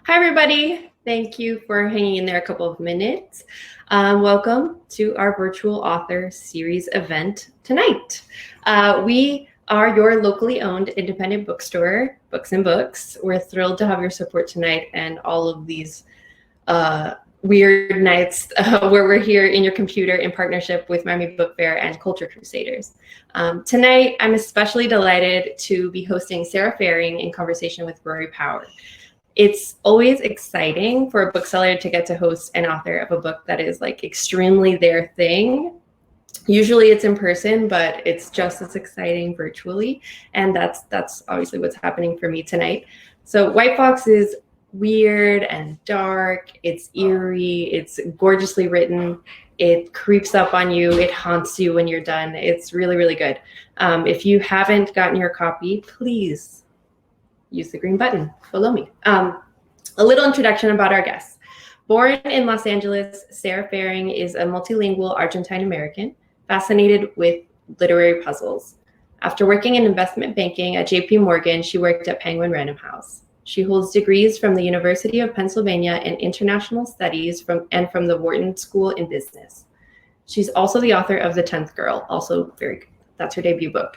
Hi, everybody. Thank you for hanging in there a couple of minutes. Welcome to our virtual author series event tonight. We are your locally owned independent bookstore, Books and Books. We're thrilled to have your support tonight and all of these weird nights where we're here in your computer in partnership with Miami Book Fair and Culture Crusaders. Tonight, I'm especially delighted to be hosting Sara Faring in conversation with Rory Power. It's always exciting for a bookseller to get to host an author of a book that is like extremely their thing. Usually it's in person, but it's just as exciting virtually. And that's obviously what's happening for me tonight. So White Fox is weird and dark. It's eerie. It's gorgeously written. It creeps up on you. It haunts you when you're done. It's really, really good. If you haven't gotten your copy, please use the green button below me. A little introduction about our guests. Born in Los Angeles, Sara Faring is a multilingual Argentine American fascinated with literary puzzles. After working in investment banking at JP Morgan, she worked at Penguin Random House. She holds degrees from the University of Pennsylvania in International Studies from the Wharton School in Business. She's also the author of The 10th Girl, also very good. That's her debut book.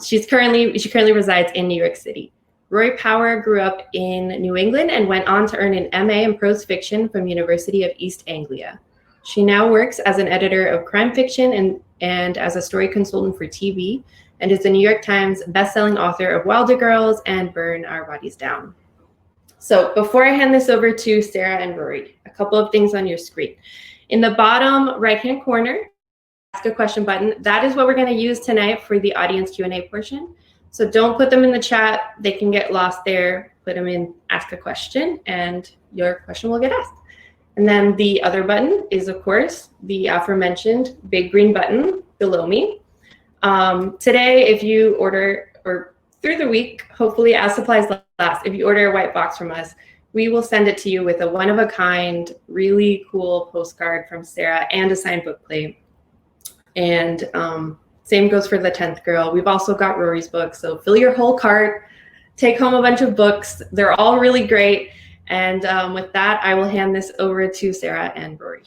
She currently resides in New York City. Rory Power grew up in New England and went on to earn an MA in prose fiction from University of East Anglia. She now works as an editor of crime fiction and as a story consultant for TV, and is the New York Times-bestselling author of Wilder Girls and Burn Our Bodies Down. So before I hand this over to Sara and Rory, a couple of things on your screen. In the bottom right-hand corner, ask a question button. That is what we're going to use tonight for the audience Q&A portion. So don't put them in the chat. They can get lost there. Put them in ask a question and your question will get asked. And then the other button is, of course, the aforementioned big green button below me. Today, if you order, or through the week, hopefully as supplies last, if you order a White Box from us, we will send it to you with a one-of-a-kind, really cool postcard from Sara and a signed book plate. And same goes for The 10th Girl. We've also got Rory's book, so fill your whole cart, take home a bunch of books. They're all really great. And with that, I will hand this over to Sara and Rory.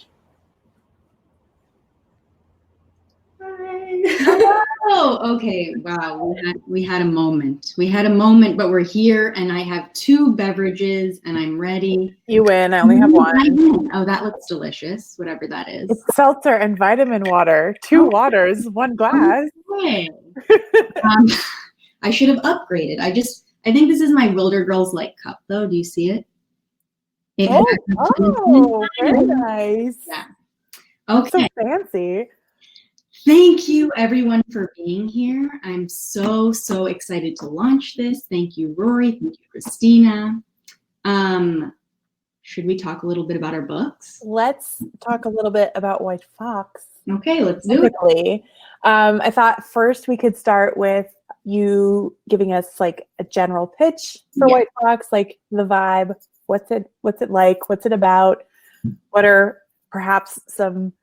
Hi. Oh, okay. Wow. We had a moment. We had a moment, but we're here, and I have 2 beverages, and I'm ready. You win. I only have one. Oh, that looks delicious, whatever that is. It's seltzer and vitamin water. 2 waters, 1 glass. Okay. I should have upgraded. I think this is my Wilder Girls Light cup, though. Do you see it? Very nice. Yeah. So Okay. fancy. Thank you, everyone, for being here. I'm so excited to launch this. Thank you, Rory. Thank you, Christina. Should we talk a little bit about our books? Let's talk a little bit about White Fox. Okay, let's do it. I thought first we could start with you giving us like a general pitch for White Fox, like the vibe. What's it like? What's it about? What are perhaps some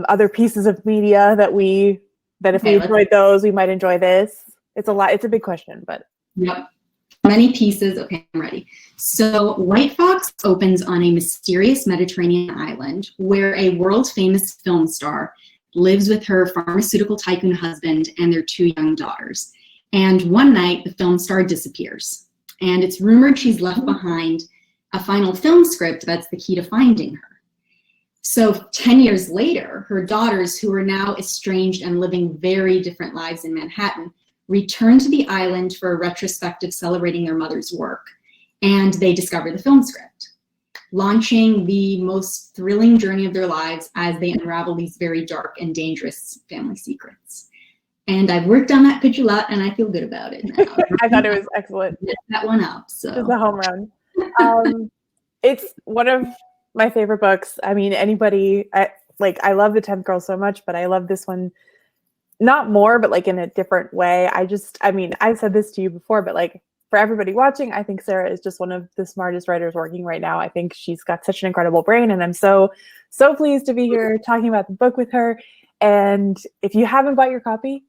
other pieces of media that if we enjoyed those, we might enjoy this? It's a lot. It's a big question, but. Yep. Many pieces. Okay, I'm ready. So White Fox opens on a mysterious Mediterranean island where a world-famous film star lives with her pharmaceutical tycoon husband and their 2 young daughters. And one night, the film star disappears. And it's rumored she's left behind a final film script that's the key to finding her. So 10 years later, her daughters, who are now estranged and living very different lives in Manhattan, return to the island for a retrospective celebrating their mother's work. And they discover the film script, launching the most thrilling journey of their lives as they unravel these very dark and dangerous family secrets. And I've worked on that pitch a lot, and I feel good about it now. I thought it was excellent. Get that one up. So it's a home run. It's one of my favorite books. I mean, I love The 10th Girl so much, but I love this one not more, but like in a different way. I've said this to you before, but like for everybody watching, I think Sara is just one of the smartest writers working right now. I think she's got such an incredible brain, and I'm so pleased to be here talking about the book with her. And if you haven't bought your copy,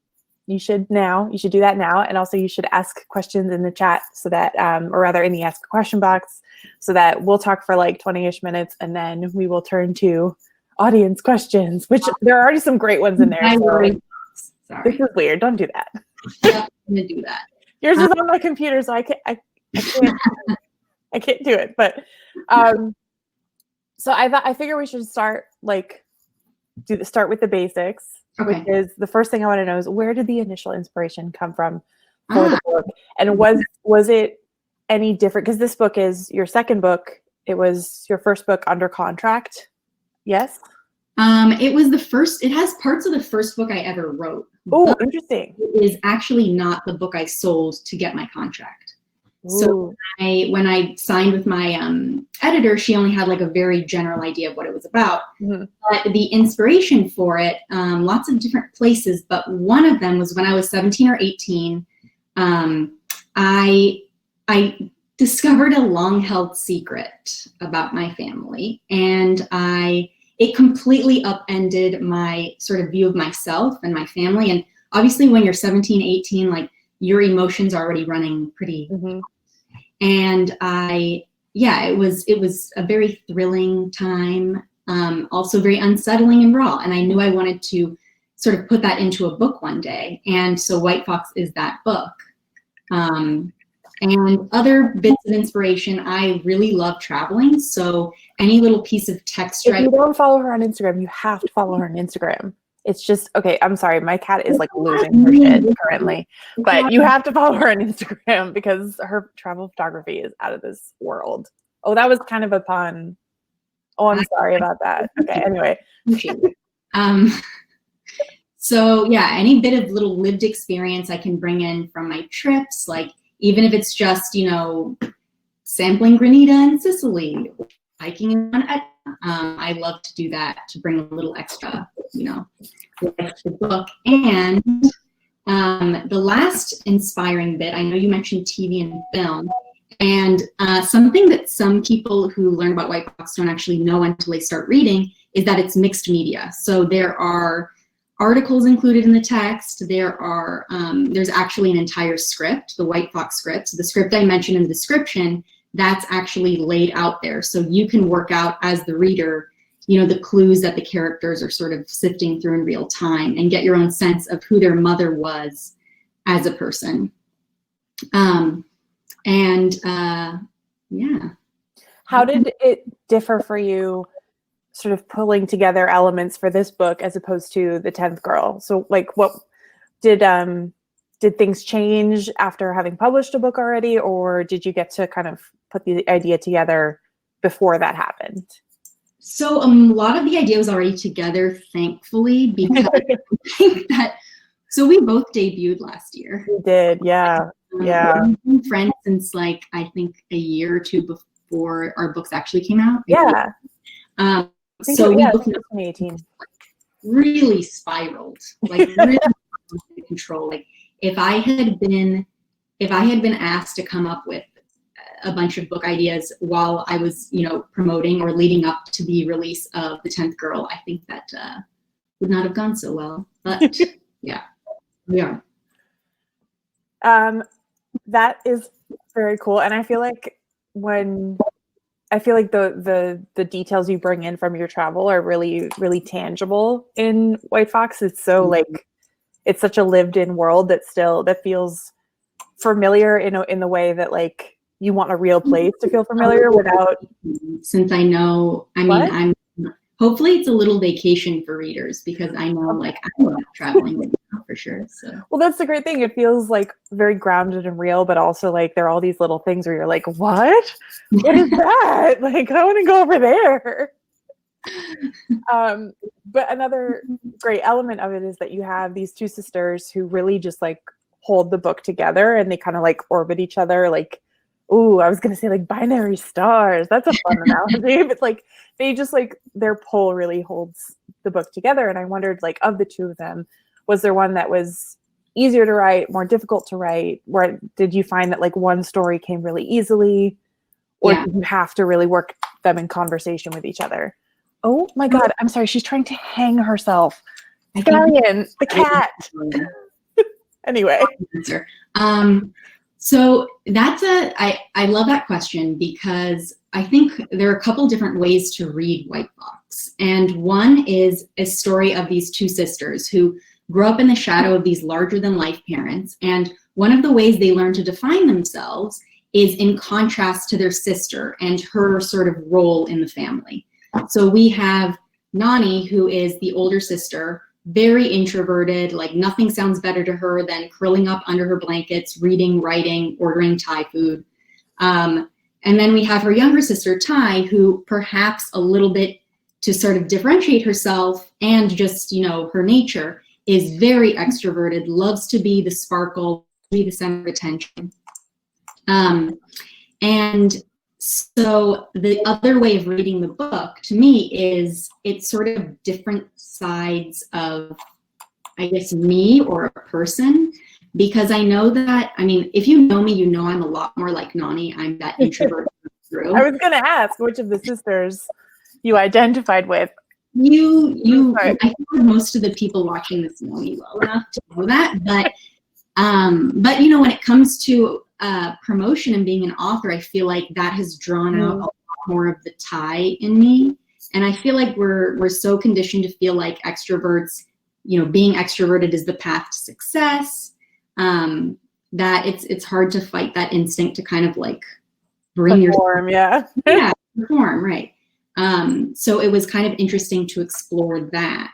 you should do that now. And also you should ask questions in the chat so that, or rather in the ask a question box, so that we'll talk for like 20-ish minutes and then we will turn to audience questions, which there are already some great ones in there. So Sorry. this is weird. Don't do that. Yep, I'm gonna do that. Yours is on my computer, so I can't do it. But so I figure we should start with the basics, Okay. which is the first thing I want to know is, where did the initial inspiration come from for the book? And was it any different? Because this book is your second book. It was your first book under contract. Yes. It was the first. It has parts of the first book I ever wrote. Oh, interesting. It is actually not the book I sold to get my contract. Ooh. So when I signed with my editor, she only had like a very general idea of what it was about. Mm-hmm. But the inspiration for it, lots of different places, but one of them was when I was 17 or 18. I discovered a long-held secret about my family, and it completely upended my sort of view of myself and my family. And obviously when you're 17, 18, like your emotions are already running pretty. Mm-hmm. And it was a very thrilling time, also very unsettling and raw. And I knew I wanted to sort of put that into a book one day. And so White Fox is that book. And other bits of inspiration, I really love traveling. So any little piece of text. If you don't follow her on Instagram, you have to follow her on Instagram. It's just, okay, I'm sorry. My cat is like losing her shit currently. But you have to follow her on Instagram because her travel photography is out of this world. Oh, that was kind of a pun. Oh, I'm sorry about that. Okay, anyway. So yeah, any bit of little lived experience I can bring in from my trips, like even if it's just, sampling granita in Sicily, hiking on Etna. I love to do that to bring a little extra, to the book. And the last inspiring bit, I know you mentioned TV and film, and something that some people who learn about White Fox don't actually know until they start reading is that it's mixed media. So there are articles included in the text. There's actually an entire script, the White Fox script. So the script I mentioned in the description, that's actually laid out there. So you can work out as the reader, the clues that the characters are sort of sifting through in real time and get your own sense of who their mother was as a person. Yeah. How did it differ for you, sort of pulling together elements for this book as opposed to The 10th Girl? So like, what did things change after having published a book already, or did you get to kind of put the idea together before that happened? So a lot of the idea was already together, thankfully, because I think so we both debuted last year. We did, yeah. Yeah. We've been friends since I think a year or two before our books actually came out. Yeah. So we both 2018 really spiraled, really out of control. Like if I had been asked to come up with a bunch of book ideas while I was, promoting or leading up to the release of The 10th Girl, I think that would not have gone so well. But yeah, we are. That is very cool. And I feel like the details you bring in from your travel are really, really tangible in White Fox. It's so it's such a lived in world that feels familiar in the way that you want a real place to feel familiar without. Since I know, hopefully it's a little vacation for readers because I know I love traveling for sure. So. Well, that's the great thing. It feels very grounded and real, but also there are all these little things where you're like, what is that? I want to go over there. But another great element of it is that you have these two sisters who really just hold the book together, and they kind of orbit each other. Ooh, I was going to say binary stars. That's a fun analogy. But they just their pull really holds the book together. And I wondered of the two of them, was there one that was easier to write, more difficult to write? Where did you find that one story came really easily, or did you have to really work them in conversation with each other? Oh my God, I'm sorry. She's trying to hang herself. Scallion, the cat. Anyway. Answer. So I love that question because I think there are a couple different ways to read White Fox. And one is a story of these two sisters who grew up in the shadow of these larger than life parents. And one of the ways they learn to define themselves is in contrast to their sister and her sort of role in the family. So we have Nani, who is the older sister, very introverted, like nothing sounds better to her than curling up under her blankets, reading, writing, ordering Thai food. And then we have her younger sister, Tai, who perhaps a little bit to sort of differentiate herself and just, her nature is very extroverted, loves to be the sparkle, be the center of attention. And so the other way of reading the book to me is it's sort of different sides of, I guess, me or a person, because I know that, if you know me, you know I'm a lot more like Nani. I'm that introvert through. I was going to ask which of the sisters you identified with. I think most of the people watching this know me well enough to know that, but when it comes to promotion and being an author, I feel like that has drawn out a lot more of the Thai in me. And I feel like we're so conditioned to feel like extroverts, being extroverted is the path to success, that it's hard to fight that instinct to kind of like bring perform, perform, right. So it was kind of interesting to explore that.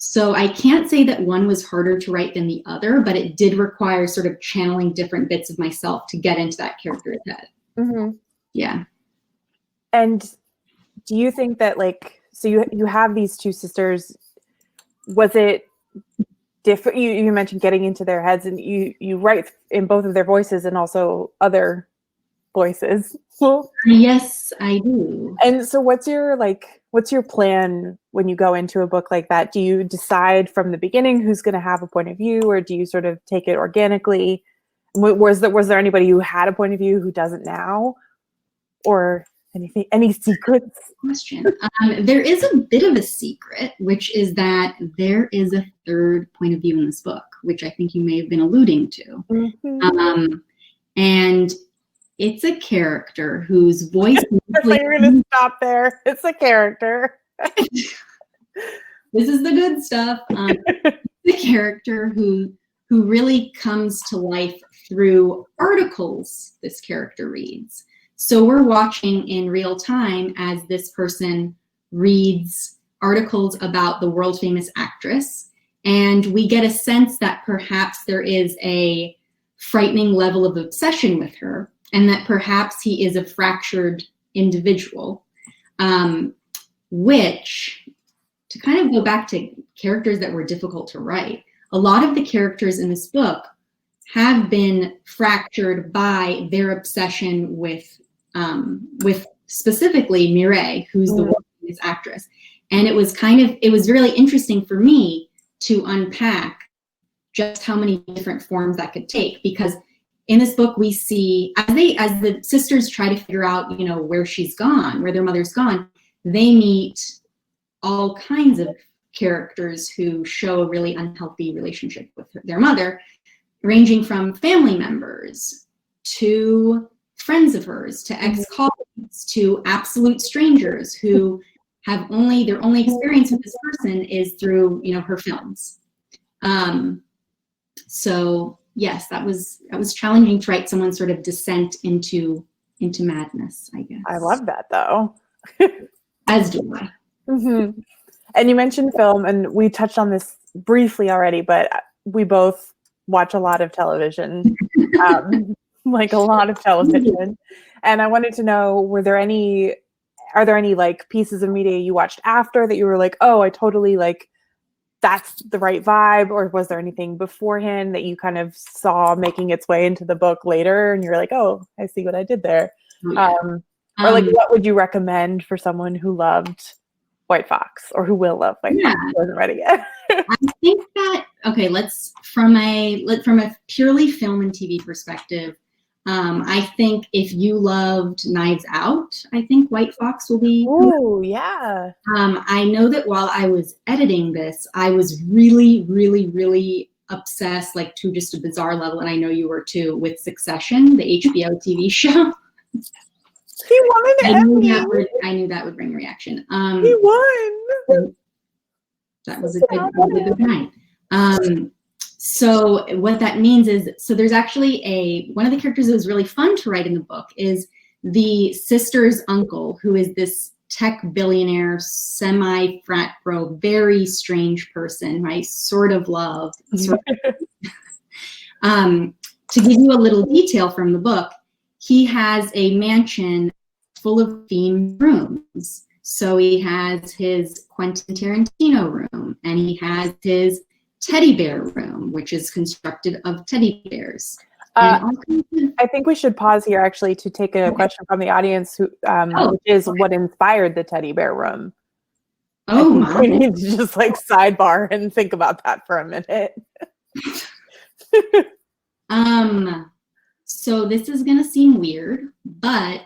So I can't say that one was harder to write than the other, but it did require sort of channeling different bits of myself to get into that character's head. Mm-hmm. Yeah. And do you think that so you have these two sisters, was it different? You mentioned getting into their heads, and you write in both of their voices and also other voices. Yes, I do. And so what's your plan when you go into a book like that? Do you decide from the beginning who's going to have a point of view, or do you sort of take it organically? Was there anybody who had a point of view who doesn't now, or any secrets? Question. There is a bit of a secret, which is that there is a third point of view in this book, which I think you may have been alluding to. Mm-hmm. And it's a character whose voice. You're going to stop there. It's a character. This is the good stuff. The character who really comes to life through articles this character reads. So we're watching in real time as this person reads articles about the world famous actress, and we get a sense that perhaps there is a frightening level of obsession with her, and that perhaps he is a fractured individual, which, to kind of go back to characters that were difficult to write, a lot of the characters in this book have been fractured by their obsession with specifically Mireille, who's the world famous actress. And it was really interesting for me to unpack just how many different forms that could take, because in this book we see as the sisters try to figure out, where she's gone, where their mother's gone, they meet all kinds of characters who show a really unhealthy relationship with their mother, ranging from family members to friends of hers to ex-colleagues to absolute strangers who have their only experience with this person is through, her films. So yes, that was challenging to write someone's sort of descent into madness, I guess. I love that though. As do I. Mm-hmm. And you mentioned film, and we touched on this briefly already, but we both watch a lot of television, like a lot of television. And I wanted to know, are there any pieces of media you watched after that you were like, oh, I totally that's the right vibe? Or was there anything beforehand that you kind of saw making its way into the book later and you're like, oh, I see what I did there? Yeah. Or what would you recommend for someone who loved White Fox, or who will love White Fox, who wasn't ready yet? I think that, let's from a purely film and TV perspective, I think if you loved Knives Out, I think White Fox will be. Oh, yeah. I know that while I was editing this, I was really, really, really obsessed, like to just a bizarre level, and I know you were too, with Succession, the HBO TV show. He won an Emmy. I knew that would bring a reaction. He won. That was a good night. So what that means is, so there's actually one of the characters that was really fun to write in the book is the sister's uncle, who is this tech billionaire, semi-frat bro, very strange person, I sort of love. To give you a little detail from the book, he has a mansion full of themed rooms. So he has his Quentin Tarantino room, and he has his teddy bear room, which is constructed of teddy bears. I think we should pause here actually to take a question from the audience, which is what inspired the teddy bear room. Oh my! We need to just like sidebar and think about that for a minute. So this is gonna seem weird, but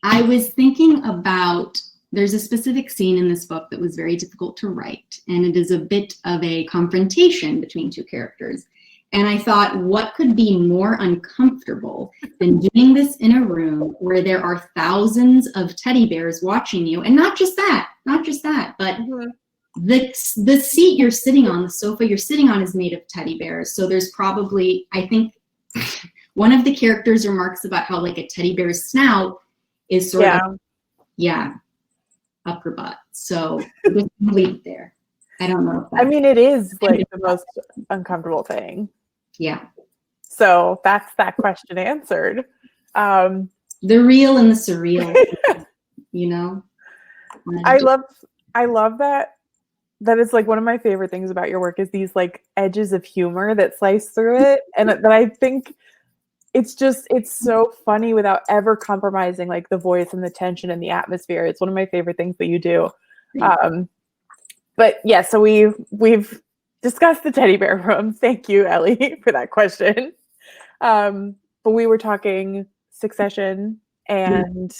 I was thinking about, there's a specific scene in this book that was very difficult to write, and it is a bit of a confrontation between two characters. And I thought, what could be more uncomfortable than doing this in a room where there are thousands of teddy bears watching you? And not just that, but the seat you're sitting on, the sofa you're sitting on is made of teddy bears. So there's probably, I think, one of the characters remarks about how like a teddy bear's snout is sort of, up her butt. So just leave it there. I don't know. I mean, it is like the most uncomfortable thing. Yeah. So that's that question answered. The real and the surreal, you know? I love that. That is like one of my favorite things about your work is these like edges of humor that slice through it. And that I think it's so funny without ever compromising like the voice and the tension and the atmosphere. It's one of my favorite things that you do. But yeah, so we've discussed the teddy bear room. Thank you, Ellie, for that question. But we were talking Succession and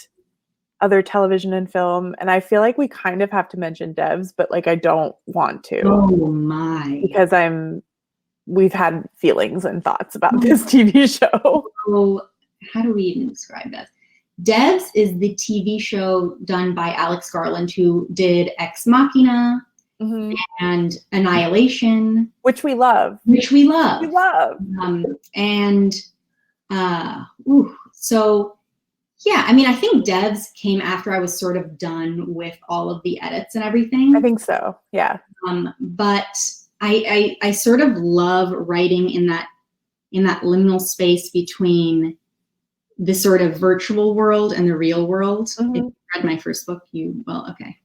other television and film, and I feel like we kind of have to mention Devs, but like I don't want to. Oh my! Because we've had feelings and thoughts about this TV show. So how do we even describe this? Devs is the TV show done by Alex Garland, who did Ex Machina and Annihilation, which we love. So yeah, I mean, I think Devs came after I was sort of done with all of the edits and everything. I think so. Yeah. But I sort of love writing in that liminal space between the sort of virtual world and the real world. If you read my first book, okay.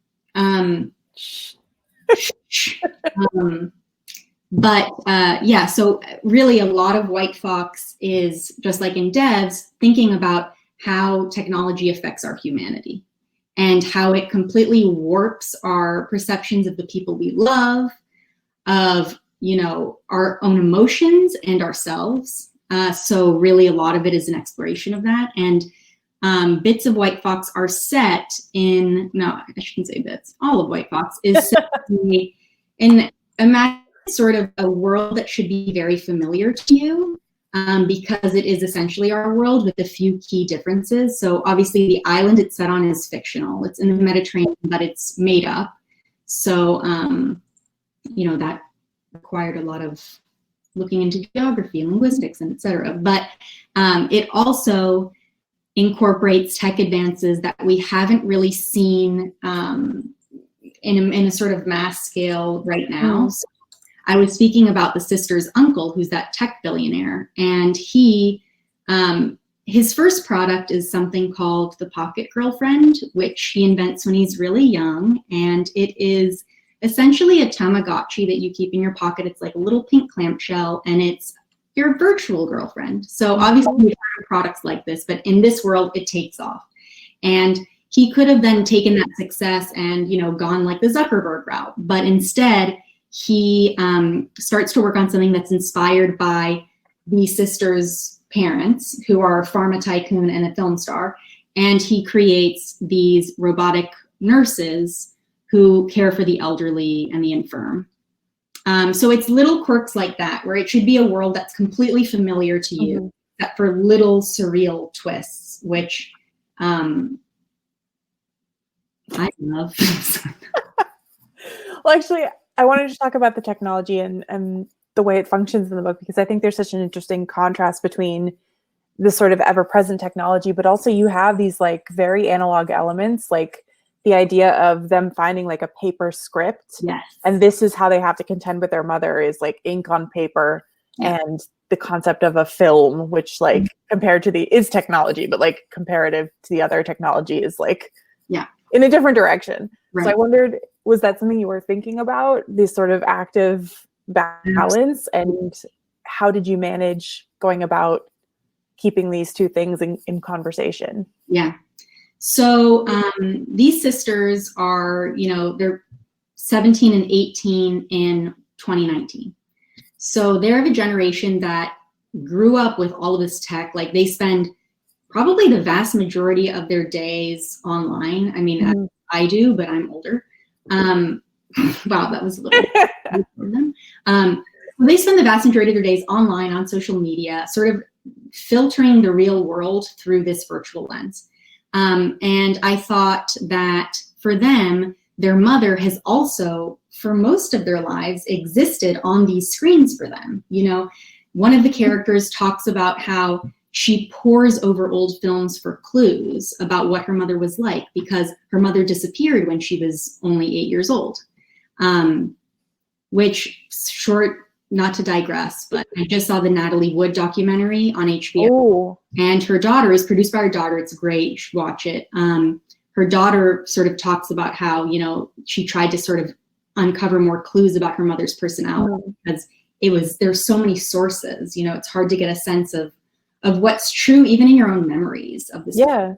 Yeah, so really a lot of White Fox is, just like in Devs, thinking about how technology affects our humanity and how it completely warps our perceptions of the people we love, of, our own emotions and ourselves. So really a lot of it is an exploration of that. And bits of White Fox are set in, no, I shouldn't say bits, all of White Fox is set in imagine sort of a world that should be very familiar to you, because it is essentially our world with a few key differences. So obviously the island it's set on is fictional. It's in the Mediterranean, but it's made up. So, that required a lot of looking into geography and linguistics and et cetera. But it also incorporates tech advances that we haven't really seen in a sort of mass scale right now. So I was speaking about the sister's uncle, who's that tech billionaire, and his first product is something called the Pocket Girlfriend, which he invents when he's really young, and it is essentially a Tamagotchi that you keep in your pocket. It's like a little pink clamshell, and it's your virtual girlfriend. So obviously we have products like this, but in this world, it takes off. And he could have then taken that success and, gone like the Zuckerberg route, but instead he starts to work on something that's inspired by the sister's parents, who are a pharma tycoon and a film star. And he creates these robotic nurses who care for the elderly and the infirm. So it's little quirks like that, where it should be a world that's completely familiar to you, except for little surreal twists, which I love. Well, actually, I wanted to talk about the technology and the way it functions in the book, because I think there's such an interesting contrast between this sort of ever-present technology, but also you have these like very analog elements, like the idea of them finding like a paper script. Yes. And this is how they have to contend with their mother, is like ink on paper. Yeah. And the concept of a film, which like compared to is technology, but like comparative to the other technology is like in a different direction. Right. So I wondered, was that something you were thinking about, this sort of active balance, and how did you manage going about keeping these two things in conversation? Yeah. So these sisters are, they're 17 and 18 in 2019. So they're of a generation that grew up with all of this tech. Like they spend probably the vast majority of their days online. I mean, I do, but I'm older. Wow, that was a little for them. They spend the vast majority of their days online on social media, sort of filtering the real world through this virtual lens. And I thought that for them, their mother has also, for most of their lives, existed on these screens for them. One of the characters talks about how she pores over old films for clues about what her mother was like, because her mother disappeared when she was only 8 years old. Not to digress, but I just saw the Natalie Wood documentary on HBO. Ooh. And her daughter is produced by her daughter. It's great. You should watch it. Her daughter sort of talks about how, she tried to sort of uncover more clues about her mother's personality, because there's so many sources, it's hard to get a sense of what's true, even in your own memories of this. Yeah.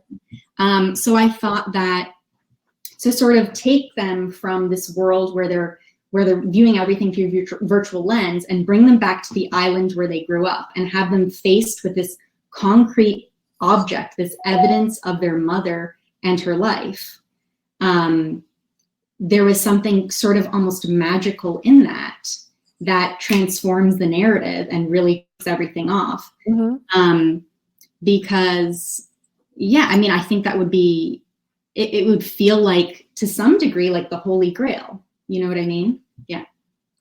So I thought that to sort of take them from this world where they're viewing everything through a virtual lens and bring them back to the island where they grew up and have them faced with this concrete object, this evidence of their mother and her life. There was something sort of almost magical in that transforms the narrative and really takes everything off. Because, I think that would be, it would feel like, to some degree, like the Holy Grail. You know what I mean? Yeah.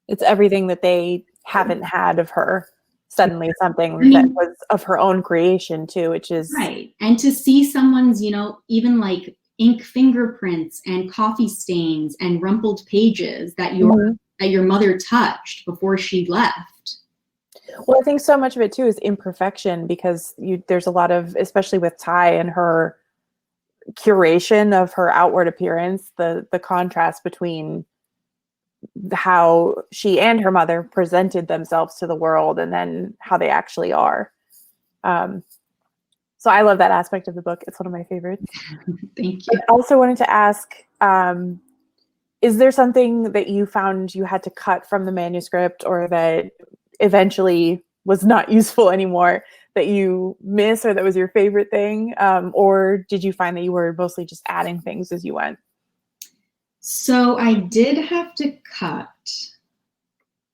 It's everything that they haven't had of her. Suddenly something that was of her own creation too, which is right. And to see someone's, even like ink fingerprints and coffee stains and rumpled pages that your mother touched before she left. Well, I think so much of it too is imperfection, because there's a lot of, especially with Ty and her curation of her outward appearance, the contrast between how she and her mother presented themselves to the world and then how they actually are. So I love that aspect of the book. It's one of my favorites. Thank you. I also wanted to ask, is there something that you found you had to cut from the manuscript, or that eventually was not useful anymore, that you miss, or that was your favorite thing? Or did you find that you were mostly just adding things as you went? So I did have to cut.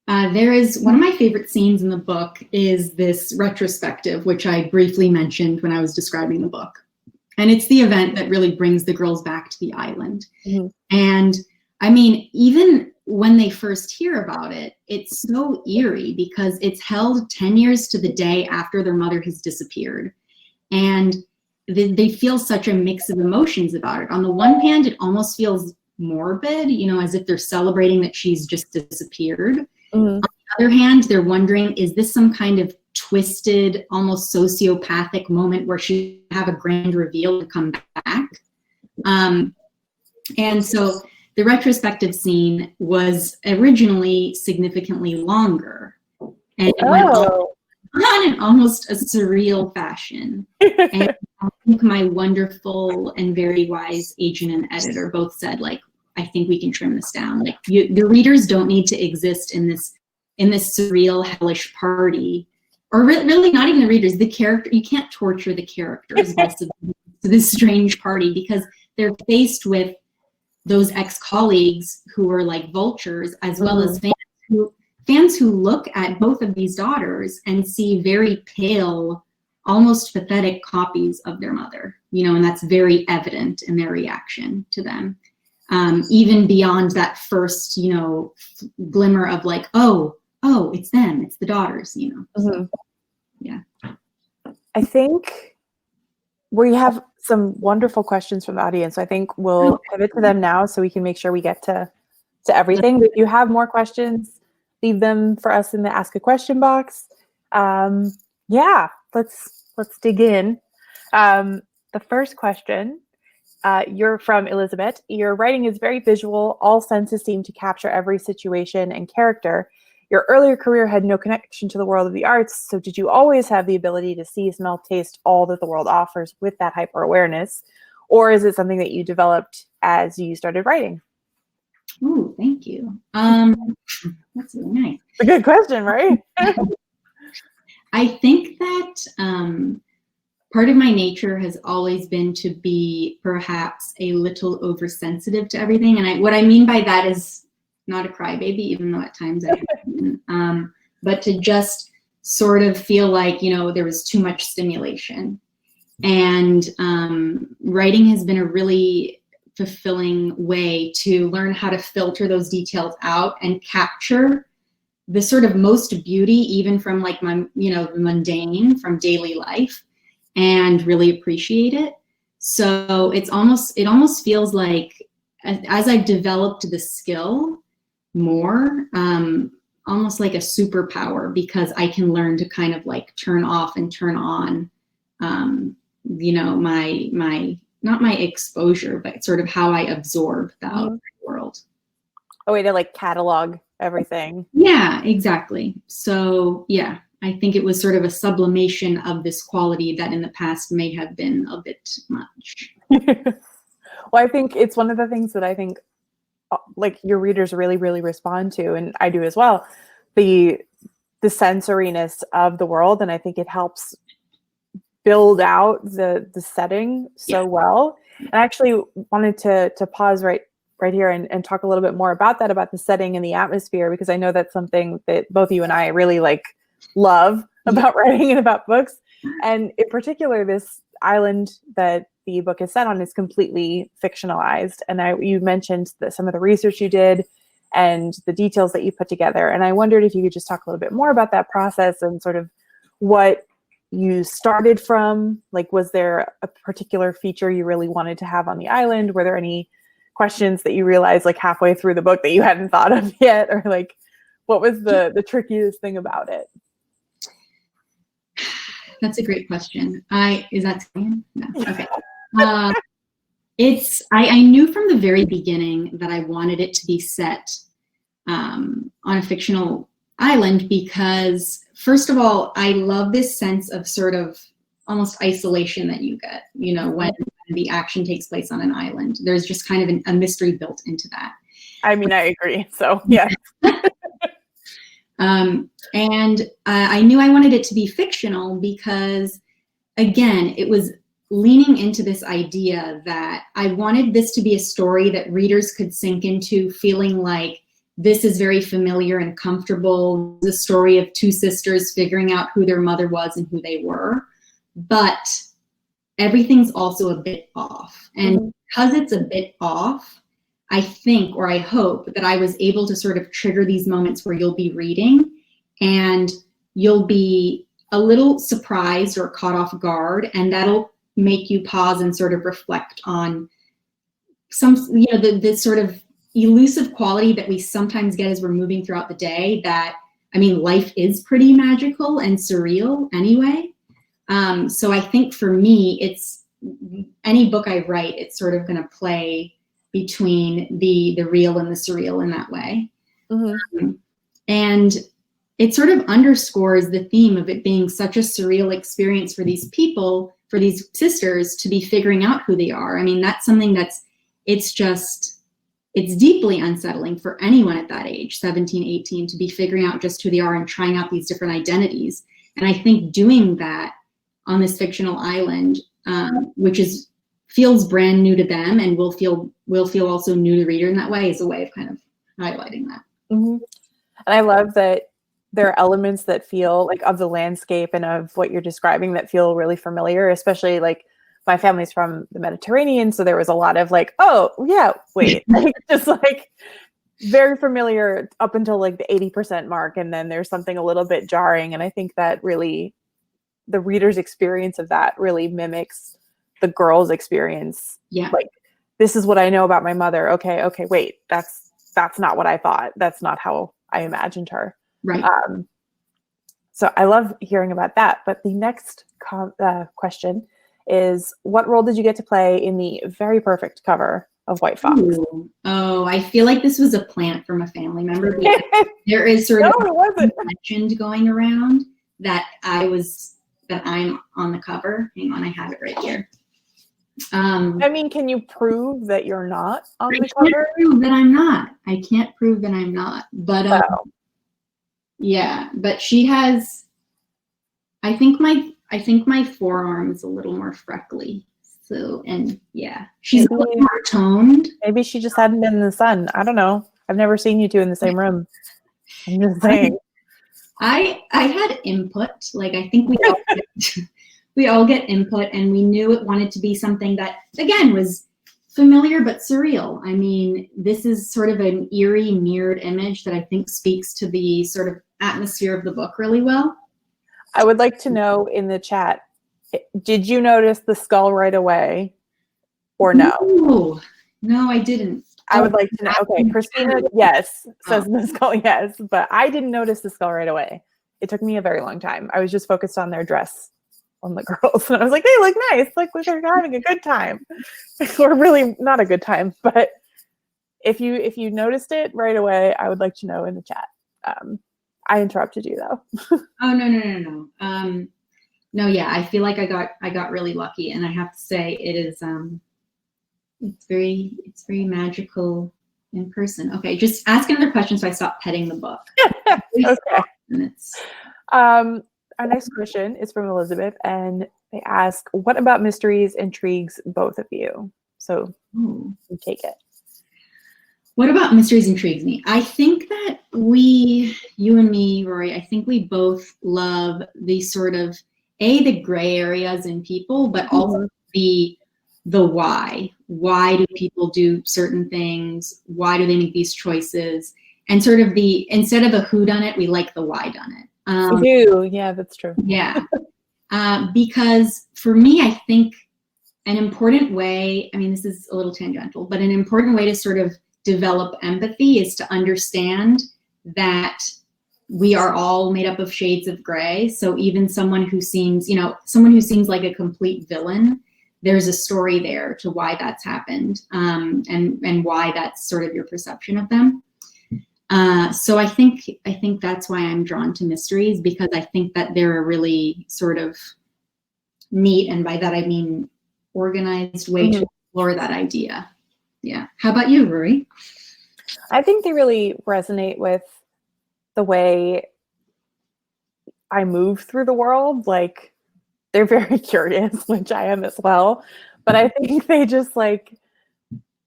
There is one of my favorite scenes in the book is this retrospective, which I briefly mentioned when I was describing the book. And it's the event that really brings the girls back to the island. And even when they first hear about it, it's so eerie because it's held 10 years to the day after their mother has disappeared. And they feel such a mix of emotions about it. On the one hand, it almost feels morbid, as if they're celebrating that she's just disappeared. On the other hand, they're wondering, is this some kind of twisted, almost sociopathic moment where she have a grand reveal to come back? And so the retrospective scene was originally significantly longer, and it went on in almost a surreal fashion. And I think my wonderful and very wise agent and editor both said, I think we can trim this down. The readers don't need to exist in this surreal, hellish party, or really not even the readers. The character, you can't torture the characters to this strange party, because they're faced with those ex-colleagues who are like vultures, as well as fans who who look at both of these daughters and see very pale, almost pathetic copies of their mother, and that's very evident in their reaction to them. Even beyond that first, glimmer of like, oh, it's them, it's the daughters, So, yeah. I think we have some wonderful questions from the audience. So I think we'll pivot to them now so we can make sure we get to everything. If you have more questions, leave them for us in the Ask a Question box. Yeah, let's dig in. The first question, you're from Elizabeth. Your writing is very visual. All senses seem to capture every situation and character. Your earlier career had no connection to the world of the arts, so did you always have the ability to see, smell, taste all that the world offers with that hyper-awareness? Or is it something that you developed as you started writing? Oh, thank you. That's really nice. It's a good question, right? I think that part of my nature has always been to be perhaps a little oversensitive to everything. And what I mean by that is not a crybaby, even though at times I am, but to just sort of feel like, there was too much stimulation. And writing has been a really fulfilling way to learn how to filter those details out and capture the sort of most beauty, even from like my, the mundane from daily life, and really appreciate it. So it almost feels like as I've developed the skill more, almost like a superpower, because I can learn to kind of like turn off and turn on, my not my exposure, but sort of how I absorb the outside world. A way to like catalog everything. Yeah, exactly. So yeah, I think it was sort of a sublimation of this quality that in the past may have been a bit much. Well, I think it's one of the things that I think like your readers really, really respond to, and I do as well, the sensoriness of the world. And I think it helps build out the setting so well. And I actually wanted to pause right here and talk a little bit more about that, about the setting and the atmosphere, because I know that's something that both you and I really love about writing and about books. And in particular, this island that the book is set on is completely fictionalized. And you mentioned some of the research you did and the details that you put together. And I wondered if you could just talk a little bit more about that process and sort of what you started from. Like, was there a particular feature you really wanted to have on the island? Were there any questions that you realized like halfway through the book that you hadn't thought of yet? Or like, what was the trickiest thing about it? That's a great question. Is that no? Okay. I knew from the very beginning that I wanted it to be set on a fictional island because, first of all, I love this sense of sort of almost isolation that you get, when the action takes place on an island. There's just kind of a mystery built into that. I mean, I agree. So, yeah. And I knew I wanted it to be fictional because, again, it was leaning into this idea that I wanted this to be a story that readers could sink into, feeling like this is very familiar and comfortable. The story of two sisters figuring out who their mother was and who they were. But everything's also a bit off. And because it's a bit off, I think, or I hope, that I was able to sort of trigger these moments where you'll be reading and you'll be a little surprised or caught off guard, and that'll make you pause and sort of reflect on some, the sort of elusive quality that we sometimes get as we're moving throughout the day. That, I mean, life is pretty magical and surreal anyway. So I think for me, it's any book I write, it's sort of going to play between the real and the surreal in that way. And it sort of underscores the theme of it being such a surreal experience for these people, for these sisters, to be figuring out who they are. I mean, that's something it's deeply unsettling for anyone at that age, 17, 18, to be figuring out just who they are and trying out these different identities. And I think doing that on this fictional island, which feels brand new to them and will feel also new to the reader in that way, is a way of kind of highlighting that. And I love that there are elements that feel like of the landscape and of what you're describing that feel really familiar, especially like my family's from the Mediterranean. So there was a lot of like, oh yeah, wait, like, just like very familiar up until like the 80% mark. And then there's something a little bit jarring. And I think that really the reader's experience of that really mimics the girl's experience. Yeah. Like, this is what I know about my mother. Okay, wait, that's not what I thought. That's not how I imagined her. Right. So I love hearing about that. But the next question is, what role did you get to play in the very perfect cover of White Fox? Ooh. Oh, I feel like this was a plant from a family member. There is sort of a legend going around that I'm on the cover. Hang on, I have it right here. I mean, can you prove that you're not on the cover? cover? Prove that I'm not. I can't prove that I'm not. But wow. Yeah, but she has. I think my forearm is a little more freckly. So, and yeah, she's a little more toned. Maybe she just hadn't been in the sun. I don't know. I've never seen you two in the same room. I'm just saying. I had input. Like, I think we all get input, and we knew it wanted to be something that, again, was familiar but surreal. I mean, this is sort of an eerie mirrored image that I think speaks to the sort of atmosphere of the book really well. I would like to know in the chat, did you notice the skull right away or no? No, I didn't. I would like to know. Okay, Christina, yes, says the skull, yes, but I didn't notice the skull right away. It took me a very long time. I was just focused on their dress on the girls, and I was like, they look nice, like they're having a good time. Or really not a good time, but if you noticed it right away, I would like to know in the chat. I interrupted you though. Oh no. No, yeah, I feel like I got really lucky, and I have to say it is it's very magical in person. Okay, just ask another question so I stop petting the book. Okay. Our next question is from Elizabeth, and they ask, what about mysteries intrigues both of you? So you take it. What about mysteries intrigues me? I think that you and me, Rory, I think we both love the sort of, the gray areas in people, but also the why. Why do people do certain things? Why do they make these choices? And sort of instead of a whodunit, we like the why done it. We do, yeah, that's true. Yeah, because for me, I think an important way, I mean, this is a little tangential, but an important way to sort of develop empathy is to understand that we are all made up of shades of gray. So even someone who seems like a complete villain, there's a story there to why that's happened, and why that's sort of your perception of them. So I think that's why I'm drawn to mysteries, because I think that they're a really sort of neat, and by that I mean organized way to explore that idea. Yeah. How about you, Rory? I think they really resonate with the way I move through the world. Like, they're very curious, which I am as well. But I think they just like,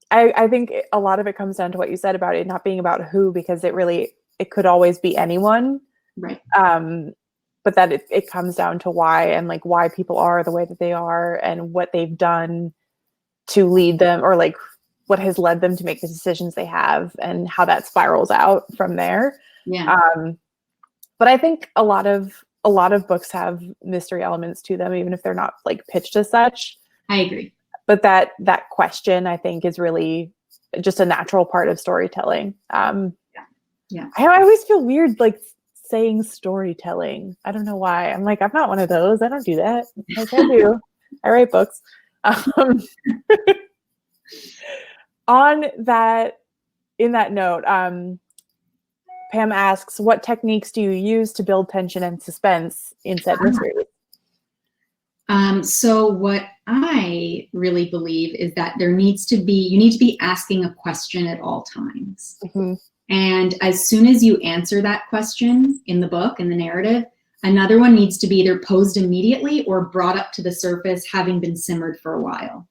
I think a lot of it comes down to what you said about it not being about who, because it could always be anyone. Right. But that it comes down to why, and like why people are the way that they are, and what they've done to lead them, or like what has led them to make the decisions they have, and how that spirals out from there. Yeah. But I think a lot of books have mystery elements to them, even if they're not like pitched as such. I agree. But that question, I think, is really just a natural part of storytelling. Yeah. I always feel weird like saying storytelling. I don't know why. I'm like, I'm not one of those. I don't do that. Like, I do. I write books. In that note, Pam asks, what techniques do you use to build tension and suspense in said mysteries? So what I really believe is that you need to be asking a question at all times. Mm-hmm. And as soon as you answer that question in the book, in the narrative, another one needs to be either posed immediately or brought up to the surface, having been simmered for a while.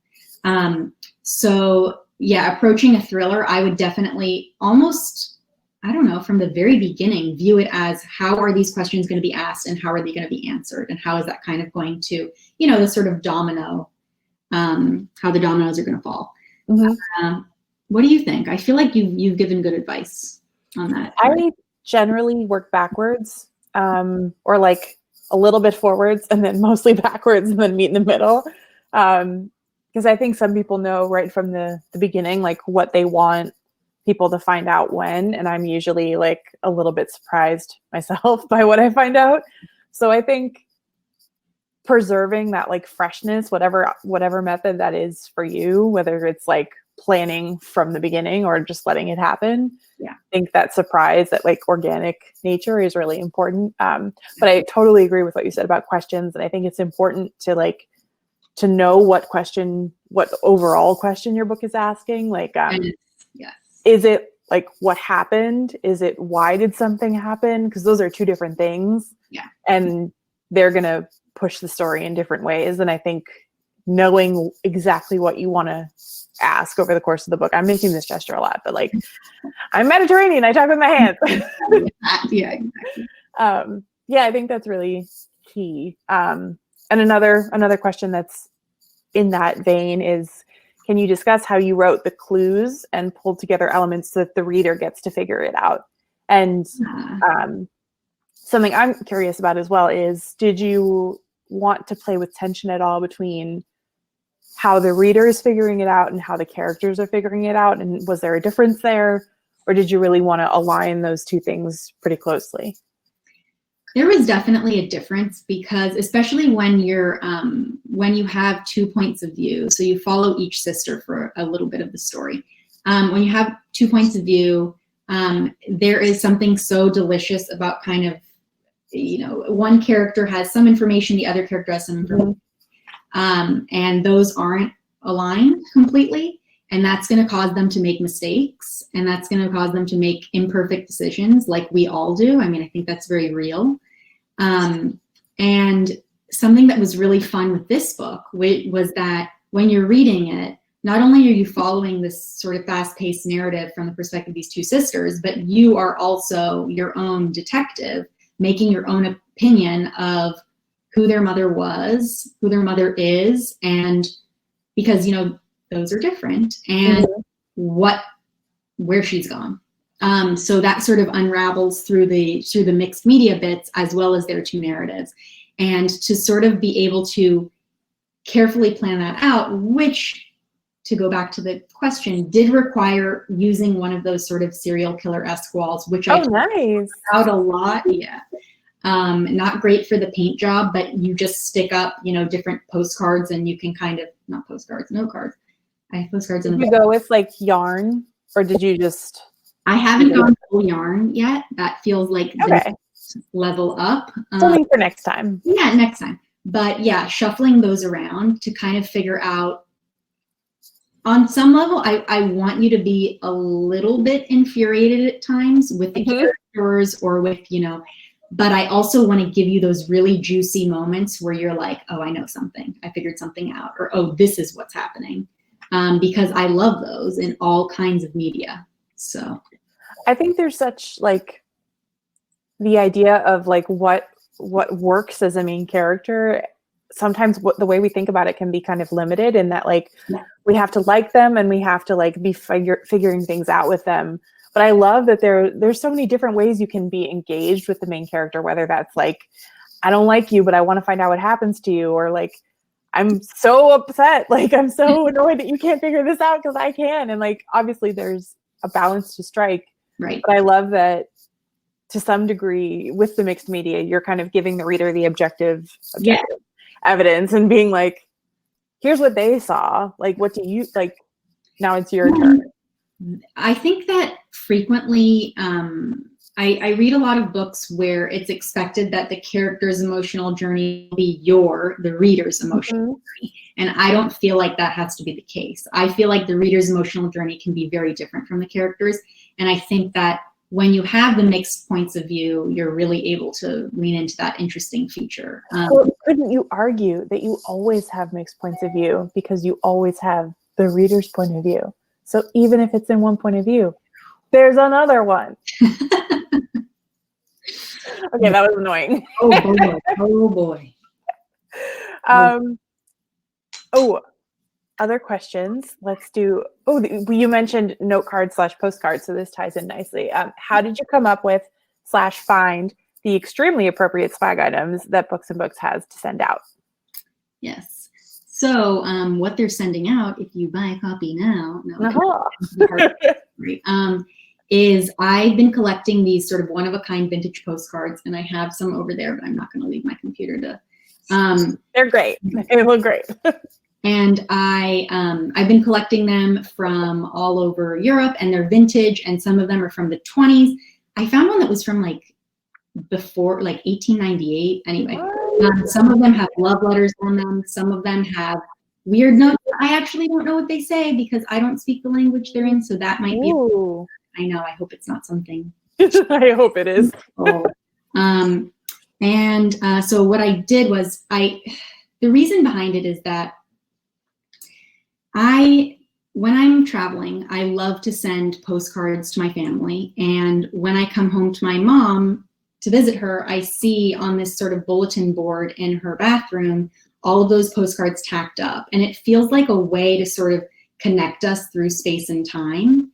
So yeah, approaching a thriller, I would definitely almost I don't know, from the very beginning, view it as how are these questions going to be asked and how are they going to be answered? And how is that kind of going to, the sort of domino, how the dominoes are going to fall. What do you think? I feel like you've given good advice on that. I generally work backwards, or like a little bit forwards and then mostly backwards and then meet in the middle. Because I think some people know right from the beginning, like what they want people to find out when, and I'm usually like a little bit surprised myself by what I find out. So I think preserving that like freshness, whatever method that is for you, whether it's like planning from the beginning or just letting it happen. Yeah. I think that surprise, that like organic nature is really important. But I totally agree with what you said about questions. And I think it's important to know what overall question your book is asking. Like, yes. Is it like what happened? Is it why did something happen? Because those are two different things. Yeah. And they're going to push the story in different ways. And I think knowing exactly what you want to ask over the course of the book. I'm making this gesture a lot, but like I'm Mediterranean. I talk with my hands. Yeah, exactly. I think that's really key. And another question that's in that vein is, can you discuss how you wrote the clues and pulled together elements so that the reader gets to figure it out? And something I'm curious about as well is, did you want to play with tension at all between how the reader is figuring it out and how the characters are figuring it out? And was there a difference there? Or did you really want to align those two things pretty closely? There was definitely a difference, because especially when you have 2 points of view, so you follow each sister for a little bit of the story. When you have 2 points of view, there is something so delicious about kind of, one character has some information, the other character has some information. And those aren't aligned completely. And that's going to cause them to make mistakes. And that's going to cause them to make imperfect decisions like we all do. I mean, I think that's very real. And something that was really fun with this book was that when you're reading it, not only are you following this sort of fast-paced narrative from the perspective of these two sisters, but you are also your own detective, making your own opinion of who their mother was, who their mother is, and because, those are different, and where she's gone. So that sort of unravels through the mixed media bits as well as their two narratives. And to sort of be able to carefully plan that out, which, to go back to the question, did require using one of those sort of serial killer-esque walls, which I nice. out a lot. Yeah. Not great for the paint job, but you just stick up, different postcards, and you can kind of, not postcards, note cards. I have postcards in the book. Did you go with like yarn, or did you just? I haven't gone full yarn yet. That feels like the next level up. Something for next time. Yeah, next time. But yeah, shuffling those around to kind of figure out, on some level, I want you to be a little bit infuriated at times with the characters or with, but I also want to give you those really juicy moments where you're like, oh, I know something. I figured something out. Or, oh, this is what's happening. Because I love those in all kinds of media. So I think there's such like the idea of like what works as a main character. Sometimes the way we think about it can be kind of limited in that like we have to like them and we have to like be figuring things out with them. But I love that there's so many different ways you can be engaged with the main character, whether that's like, I don't like you, but I want to find out what happens to you, or like, I'm so upset, like I'm so annoyed that you can't figure this out because I can. And like, obviously there's a balance to strike. Right. But I love that to some degree with the mixed media, you're kind of giving the reader the objective evidence and being like, here's what they saw. Like, what do you like? Now it's your turn. I think that frequently, I read a lot of books where it's expected that the character's emotional journey will be the reader's emotional journey. And I don't feel like that has to be the case. I feel like the reader's emotional journey can be very different from the characters. And I think that when you have the mixed points of view, you're really able to lean into that interesting feature. Well, couldn't you argue that you always have mixed points of view because you always have the reader's point of view? So even if it's in one point of view, There's another one. Okay, that was annoying. Oh boy. Oh boy. Other questions. Let's do. You mentioned note card / postcard, so this ties in nicely. How did you come up with / find the extremely appropriate swag items that Books and Books has to send out? Yes. So what they're sending out, if you buy a copy now, is I've been collecting these sort of one-of-a-kind vintage postcards, and I have some over there, but I'm not going to leave my computer to. They're great. They look great. And I've been collecting them from all over Europe, and they're vintage, and some of them are from the 20s. I found one that was from like before, like 1898. Anyway, some of them have love letters on them. Some of them have weird notes. I actually don't know what they say because I don't speak the language they're in, so that might be. I know. I hope it's not something. I hope it is. So what I did was the reason behind it is that when I'm traveling, I love to send postcards to my family. And when I come home to my mom to visit her, I see on this sort of bulletin board in her bathroom, all of those postcards tacked up. And it feels like a way to sort of connect us through space and time.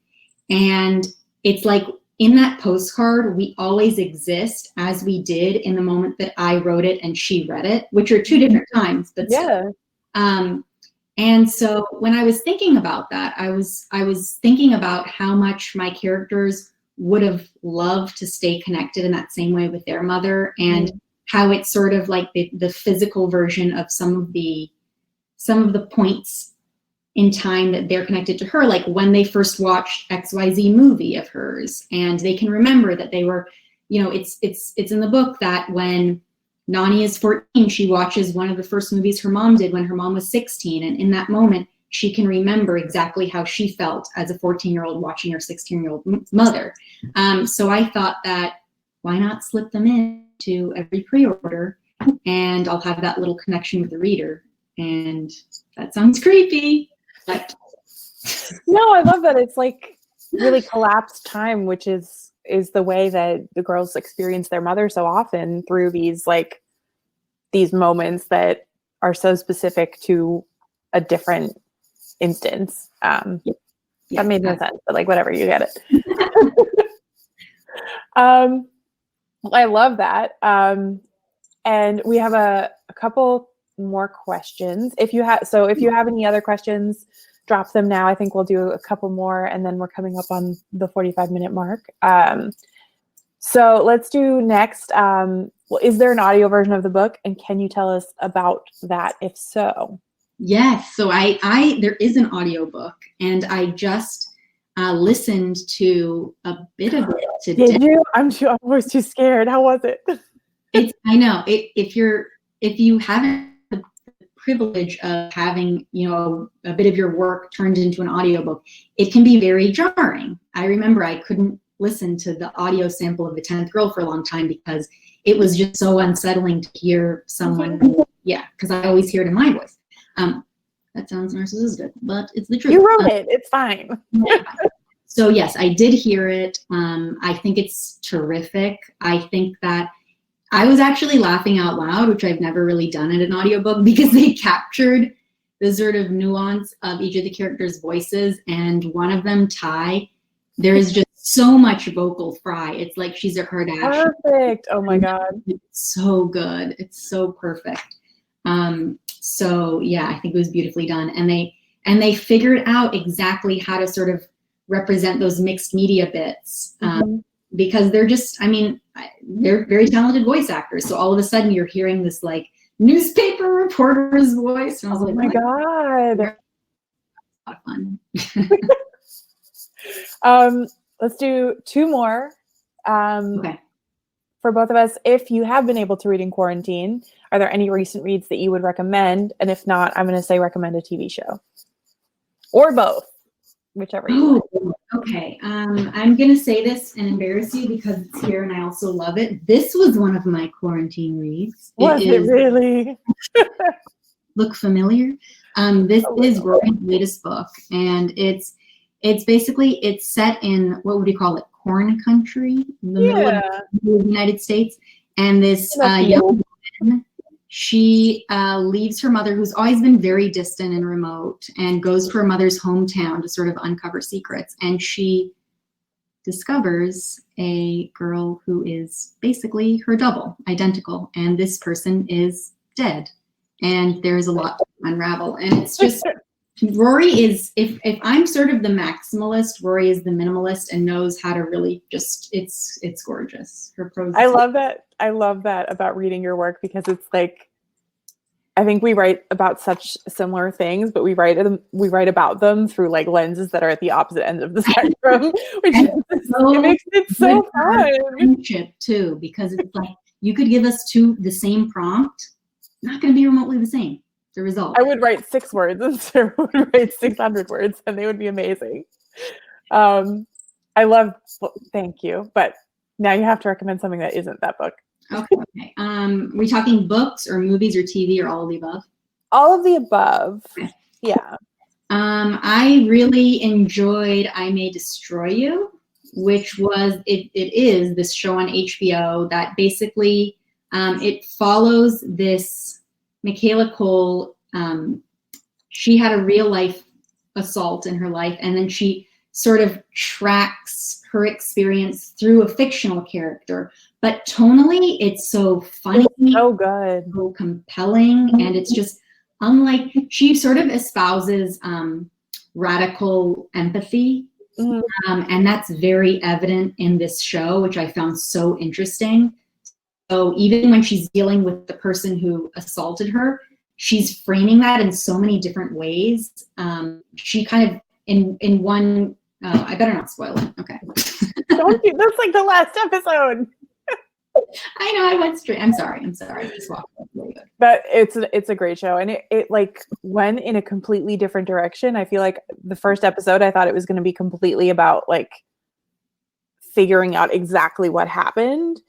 And it's like in that postcard, we always exist as we did in the moment that I wrote it and she read it, which are two different times. But yeah. And so when I was thinking about that, I was thinking about how much my characters would have loved to stay connected in that same way with their mother, and how it's sort of like the physical version of some of the points in time that they're connected to her, like when they first watched XYZ movie of hers, and they can remember that they were, it's in the book that when Nani is 14, she watches one of the first movies her mom did when her mom was 16. And in that moment, she can remember exactly how she felt as a 14-year-old watching her 16-year-old mother. So I thought that why not slip them into every pre-order, and I'll have that little connection with the reader. And that sounds creepy, but no, I love that. It's like really collapsed time, which is the way that the girls experience their mother so often, through these moments that are so specific to a different instance. That made no sense, but whatever, you get it. I love that. And we have a couple more questions. If you have any other questions, drop them now. I think we'll do a couple more, and then we're coming up on the 45-minute mark. So let's do next. Is there an audio version of the book, and can you tell us about that? If so, yes. So there is an audiobook, and I just listened to a bit of it today. Did you? I'm always too scared. How was it? I know. If you haven't the privilege of having, a bit of your work turned into an audiobook, it can be very jarring. I remember I couldn't listen to the audio sample of The 10th Girl for a long time because it was just so unsettling to hear someone, because I always hear it in my voice. That sounds narcissistic, but it's the truth. You wrote it. It's fine. So yes, I did hear it. I think it's terrific. I think that I was actually laughing out loud, which I've never really done in an audiobook, because they captured the sort of nuance of each of the characters' voices. And one of them, Ty, there is just so much vocal fry. It's like she's a Kardashian. Perfect. Oh my God. It's so good. It's so perfect. So yeah, I think it was beautifully done. And they figured out exactly how to sort of represent those mixed media bits. Because they're just, they're very talented voice actors. So all of a sudden you're hearing this like newspaper reporter's voice. And I was like, oh my God. A lot of fun. Let's do two more. Okay. For both of us, if you have been able to read in quarantine, are there any recent reads that you would recommend? And if not, I'm going to say recommend a TV show. Or both. Whichever you like. Okay. I'm going to say this and embarrass you because it's here and I also love it. This was one of my quarantine reads. Was it really? Look familiar? This is Rory's latest book, and it's It's basically, it's set in, what would you call it, corn country, in the middle of the United States. And this young woman, she leaves her mother, who's always been very distant and remote, and goes to her mother's hometown to sort of uncover secrets. And she discovers a girl who is basically her double, identical, and this person is dead. And there's a lot to unravel. And it's just, Rory is, if I'm sort of the maximalist, Rory is the minimalist and knows how to really just, it's gorgeous. Her prose. I love that. I love that about reading your work, because it's like, I think we write about such similar things, but we write about them through like lenses that are at the opposite ends of the spectrum, which it makes it so fun. Friendship too, because it's like, you could give us the same prompt, not going to be remotely the same. The result. I would write 6 words and Sarah would write 600 words, and they would be amazing. Thank you. But now you have to recommend something that isn't that book. Okay. We talking books or movies or TV or all of the above? All of the above. Okay. Yeah. I really enjoyed I May Destroy You, which was, it is this show on HBO that basically, it follows this Michaela Cole. She had a real life assault in her life, and then she sort of tracks her experience through a fictional character. But tonally, it's so funny, it's so good, so compelling, and it's just unlike, she sort of espouses radical empathy, and that's very evident in this show, which I found so interesting. So even when she's dealing with the person who assaulted her, she's framing that in so many different ways. She kind of, in one, I better not spoil it. Okay. Don't you? That's like the last episode. I know, I went straight. I'm sorry. I just walked really good. But it's a great show, and it like went in a completely different direction. I feel like the first episode, I thought it was going to be completely about like figuring out exactly what happened.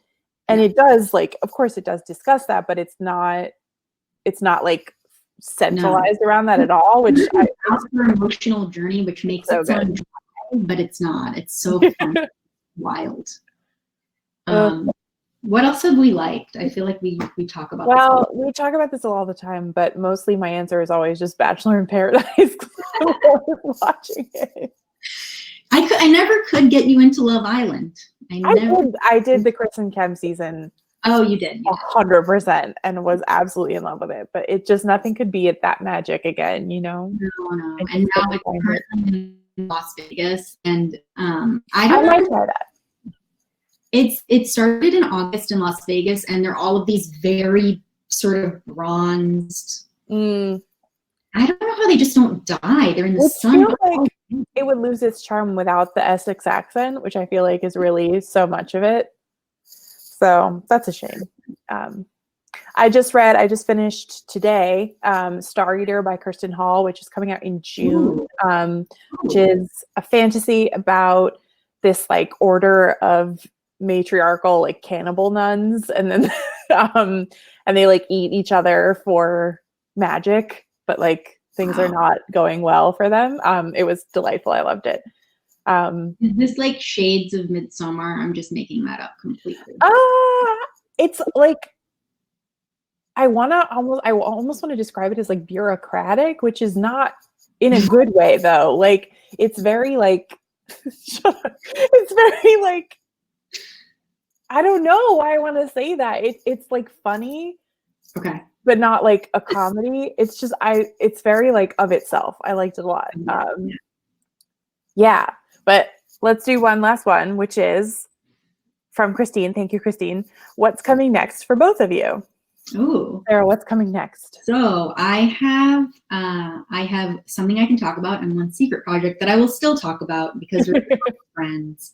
And it does, like, of course it does discuss that, but it's not like centralized around that at all, which it's her emotional journey, which makes it sound dry, but it's not. It's so fun, wild. What else have we liked? I feel like we talk about this. We talk about this all the time, but mostly my answer is always just Bachelor in Paradise. Watching it. I never could get you into Love Island. I did the Chris and Kem season. Oh, you did. 100%, and was absolutely in love with it. But it just, nothing could be at that magic again, you know? No. And now it's currently in Las Vegas, and I don't know. I might try that. It started in August in Las Vegas, and they're all of these very sort of bronzed. I don't know how they just don't die. They're in the sun. Like it would lose its charm without the Essex accent, which I feel like is really so much of it. So that's a shame. I just finished today Star Eater by Kirsten Hall, which is coming out in June, which is a fantasy about this like order of matriarchal like cannibal nuns, and then and they like eat each other for magic, but like things are not going well for them. It was delightful. I loved it. Is this like shades of Midsummer? I'm just making that up completely. It's like I almost want to describe it as like bureaucratic, which is not in a good way though. Like it's very like it's very like, I don't know why I want to say that. It's like funny. Okay. But not like a comedy. It's just it's very like of itself. I liked it a lot. Yeah. But let's do one last one, which is from Christine. Thank you, Christine. What's coming next for both of you? Ooh. Sarah, what's coming next? So I have something I can talk about and one secret project that I will still talk about because we're friends.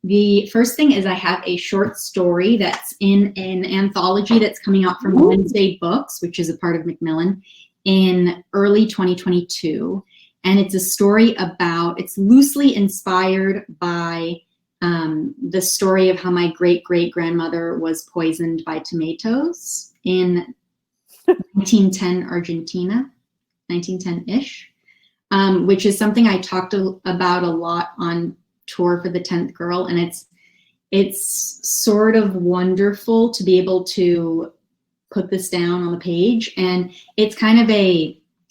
The first thing is I have a short story that's in an anthology that's coming out from Wednesday Books, which is a part of Macmillan, in early 2022. And it's a story it's loosely inspired by the story of how my great-great-grandmother was poisoned by tomatoes in 1910 Argentina, 1910-ish. which is something I talked about a lot on tour for the 10th Girl, and it's sort of wonderful to be able to put this down on the page. And it's kind of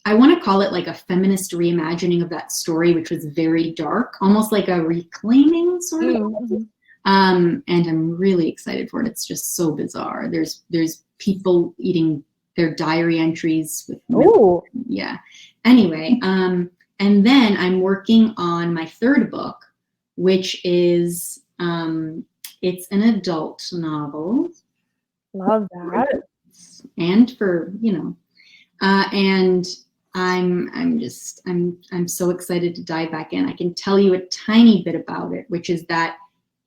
I want to call it like a feminist reimagining of that story, which was very dark, almost like a reclaiming sort of. Mm-hmm. And I'm really excited for it. It's just so bizarre. There's people eating their diary entries with milk. Yeah. Anyway, and then I'm working on my third book, which is it's an adult novel. Love that. And for, and I'm so excited to dive back in. I can tell you a tiny bit about it, which is that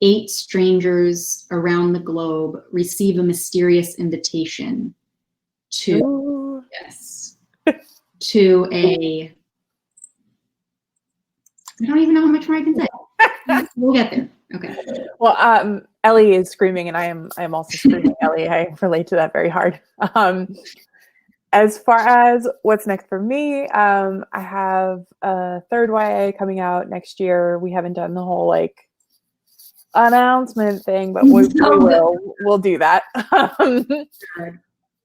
8 strangers around the globe receive a mysterious invitation to I don't even know how much more I can say. We'll get there. Okay. Well, Ellie is screaming, and I am also screaming. Ellie, I relate to that very hard. As far as what's next for me, I have a third YA coming out next year. We haven't done the whole announcement thing, but we'll do that.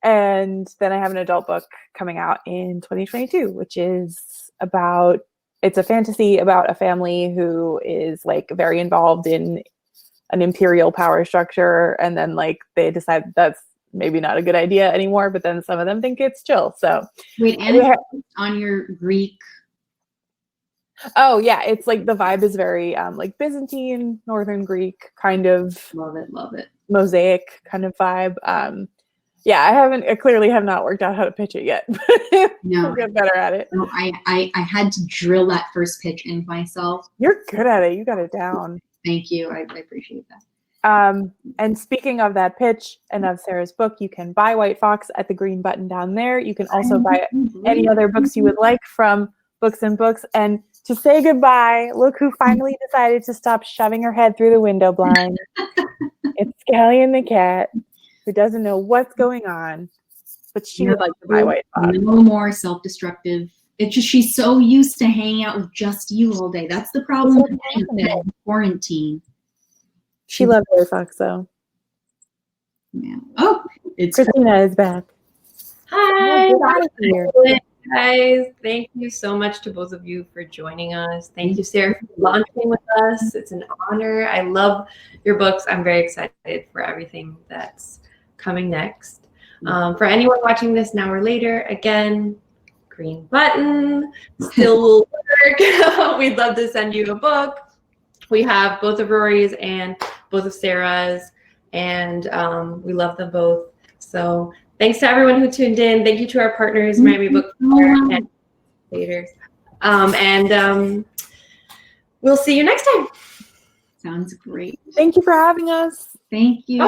And then I have an adult book coming out in 2022, which is it's a fantasy about a family who is very involved in an imperial power structure, and then they decide that's maybe not a good idea anymore, but then some of them think it's chill. So wait, and on your Greek. Oh yeah, it's the vibe is very Byzantine, Northern Greek kind of. Love it. Mosaic kind of vibe. Yeah, I clearly have not worked out how to pitch it yet. No, I'll get better at it. No, I had to drill that first pitch in myself. You're good at it. You got it down. Thank you. I appreciate that. And speaking of that pitch and of Sarah's book, you can buy White Fox at the green button down there. You can also buy any other books you would like from Books and Books. And to say goodbye, look who finally decided to stop shoving her head through the window blind. It's Scallion the cat, who doesn't know what's going on, but she would like to buy White Fox. No more self-destructive. It's just she's so used to hanging out with just you all day. That's the problem with quarantine. She loves White Fox, though. Yeah. Oh, it's Christina is back. Hi, guys. Thank you so much to both of you for joining us. Thank you, Sarah, for launching with us. It's an honor. I love your books. I'm very excited for everything that's coming next. For anyone watching this now or later, again, green button still will work. We'd love to send you a book. We have both of Rory's and both of Sarah's, and we love them both. So thanks to everyone who tuned in. Thank you to our partners, Miami Book Fair and later. And we'll see you next time. Sounds great. Thank you for having us. Thank you.